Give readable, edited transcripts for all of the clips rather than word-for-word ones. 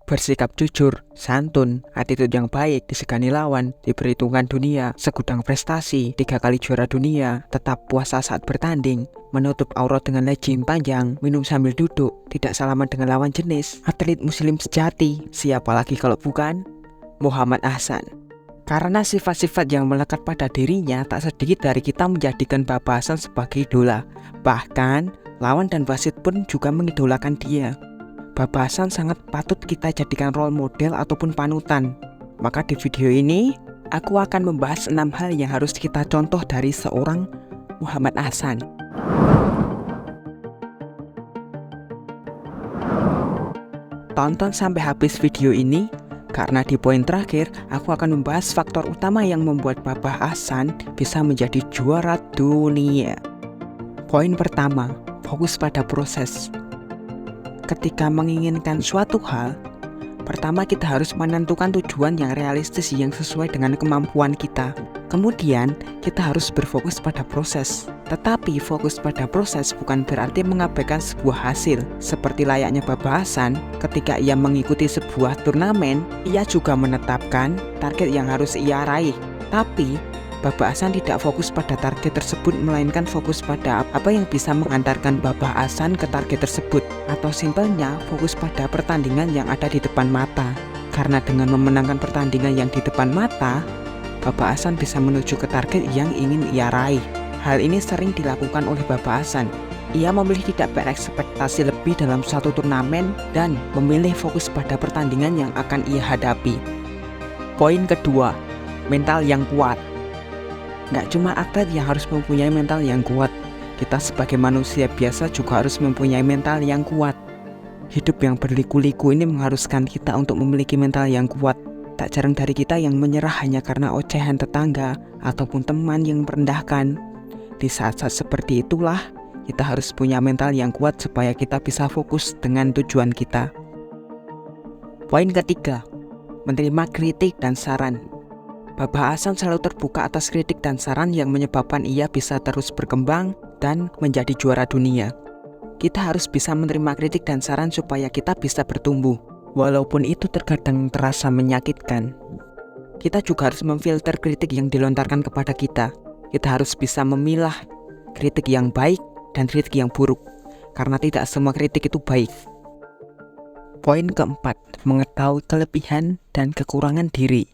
Bersikap jujur, santun, attitude yang baik, disegani lawan, diperhitungkan dunia, segudang prestasi, 3 kali juara dunia, tetap puasa saat bertanding, menutup aurat dengan legging panjang, minum sambil duduk, tidak salaman dengan lawan jenis, atlet muslim sejati, siapa lagi kalau bukan Muhammad Ahsan. Karena sifat-sifat yang melekat pada dirinya, tak sedikit dari kita menjadikan Bapak Ahsan sebagai idola. Bahkan, lawan dan wasit pun juga mengidolakan dia. Bapak Ahsan sangat patut kita jadikan role model ataupun panutan. Maka di video ini, aku akan membahas 6 hal yang harus kita contoh dari seorang Muhammad Ahsan. Tonton sampai habis video ini, karena di poin terakhir, aku akan membahas faktor utama yang membuat Bapak Ahsan bisa menjadi juara dunia. Poin pertama, fokus pada proses. Ketika menginginkan suatu hal, pertama kita harus menentukan tujuan yang realistis yang sesuai dengan kemampuan kita. Kemudian, kita harus berfokus pada proses. Tetapi fokus pada proses bukan berarti mengabaikan sebuah hasil. Seperti layaknya Bapak Ahsan, ketika ia mengikuti sebuah turnamen, ia juga menetapkan target yang harus ia raih. Tapi, Bapak Ahsan tidak fokus pada target tersebut, melainkan fokus pada apa yang bisa mengantarkan Bapak Ahsan ke target tersebut. Atau simpelnya, fokus pada pertandingan yang ada di depan mata. Karena dengan memenangkan pertandingan yang di depan mata, Bapak Ahsan bisa menuju ke target yang ingin ia raih. Hal ini sering dilakukan oleh Bapak Ahsan. Ia memilih tidak berekspektasi lebih dalam suatu turnamen dan memilih fokus pada pertandingan yang akan ia hadapi. Poin kedua, mental yang kuat. Nggak cuma atlet yang harus mempunyai mental yang kuat, kita sebagai manusia biasa juga harus mempunyai mental yang kuat. Hidup yang berliku-liku ini mengharuskan kita untuk memiliki mental yang kuat. Tak jarang dari kita yang menyerah hanya karena ocehan tetangga ataupun teman yang merendahkan. Di saat-saat seperti itulah, kita harus punya mental yang kuat supaya kita bisa fokus dengan tujuan kita. Poin ketiga, menerima kritik dan saran. Bapak Ahsan selalu terbuka atas kritik dan saran yang menyebabkan ia bisa terus berkembang dan menjadi juara dunia. Kita harus bisa menerima kritik dan saran supaya kita bisa bertumbuh. Walaupun itu terkadang terasa menyakitkan, kita juga harus memfilter kritik yang dilontarkan kepada kita. Kita harus bisa memilah kritik yang baik dan kritik yang buruk, karena tidak semua kritik itu baik. Poin keempat, mengetahui kelebihan dan kekurangan diri.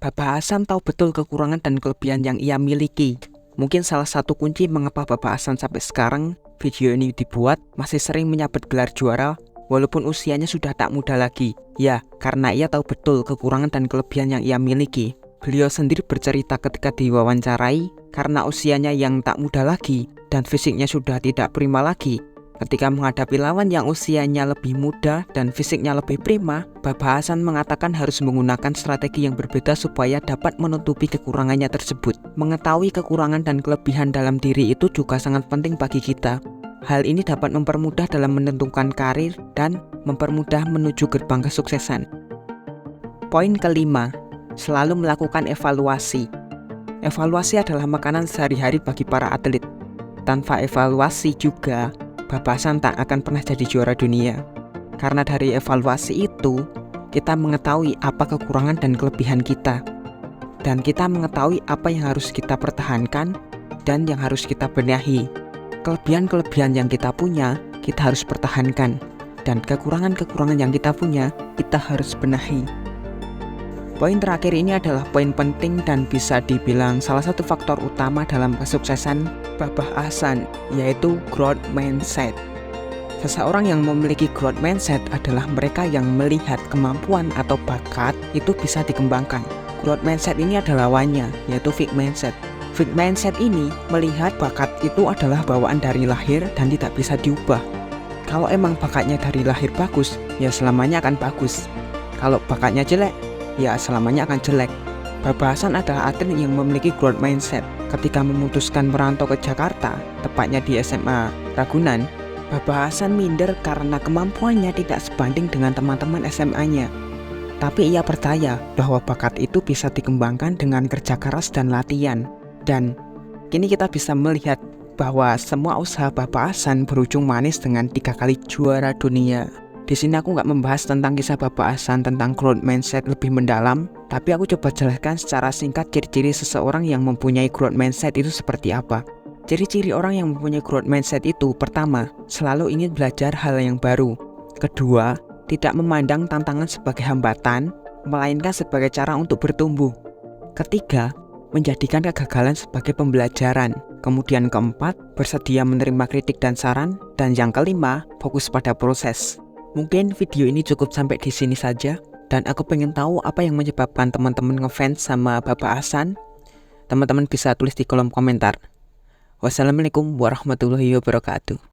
Bapak Ahsan tahu betul kekurangan dan kelebihan yang ia miliki. Mungkin salah satu kunci mengapa Bapak Ahsan sampai sekarang video ini dibuat masih sering menyabet gelar juara walaupun usianya sudah tak muda lagi. Ya, karena ia tahu betul kekurangan dan kelebihan yang ia miliki. Beliau sendiri bercerita ketika diwawancarai, karena usianya yang tak muda lagi dan fisiknya sudah tidak prima lagi. Ketika menghadapi lawan yang usianya lebih muda dan fisiknya lebih prima, Bapak Ahsan mengatakan harus menggunakan strategi yang berbeda supaya dapat menutupi kekurangannya tersebut. Mengetahui kekurangan dan kelebihan dalam diri itu juga sangat penting bagi kita. Hal ini dapat mempermudah dalam menentukan karir dan mempermudah menuju gerbang kesuksesan. Poin kelima, selalu melakukan evaluasi. Evaluasi adalah makanan sehari-hari bagi para atlet. Tanpa evaluasi juga, Bapak Ahsan tak akan pernah jadi juara dunia. Karena dari evaluasi itu, kita mengetahui apa kekurangan dan kelebihan kita. Dan kita mengetahui apa yang harus kita pertahankan dan yang harus kita benahi. Kelebihan-kelebihan yang kita punya, kita harus pertahankan. Dan kekurangan-kekurangan yang kita punya, kita harus benahi. Poin terakhir ini adalah poin penting dan bisa dibilang salah satu faktor utama dalam kesuksesan Bapak Ahsan, yaitu growth mindset. Seseorang yang memiliki growth mindset adalah mereka yang melihat kemampuan atau bakat itu bisa dikembangkan. Growth mindset ini adalah lawannya, yaitu fixed mindset. Fixed mindset ini melihat bakat itu adalah bawaan dari lahir dan tidak bisa diubah. Kalau emang bakatnya dari lahir bagus, ya selamanya akan bagus. Kalau bakatnya jelek, ya selamanya akan jelek. Bapak Ahsan adalah atlet yang memiliki growth mindset. Ketika memutuskan merantau ke Jakarta, tepatnya di SMA Ragunan, Bapak Ahsan minder karena kemampuannya tidak sebanding dengan teman-teman SMA-nya. Tapi ia percaya bahwa bakat itu bisa dikembangkan dengan kerja keras dan latihan. Dan kini kita bisa melihat bahwa semua usaha Bapak Ahsan berujung manis dengan 3 kali juara dunia. Di sini aku nggak membahas tentang kisah Bapak Hasan tentang growth mindset lebih mendalam, tapi aku coba jelaskan secara singkat ciri-ciri seseorang yang mempunyai growth mindset itu seperti apa. Ciri-ciri orang yang mempunyai growth mindset itu, pertama, selalu ingin belajar hal yang baru. Kedua, tidak memandang tantangan sebagai hambatan, melainkan sebagai cara untuk bertumbuh. Ketiga, menjadikan kegagalan sebagai pembelajaran. Kemudian keempat, bersedia menerima kritik dan saran. Dan yang kelima, fokus pada proses. Mungkin video ini cukup sampai di sini saja. Dan aku pengen tahu apa yang menyebabkan teman-teman ngefans sama Bapak Hasan. Teman-teman bisa tulis di kolom komentar. Wassalamualaikum warahmatullahi wabarakatuh.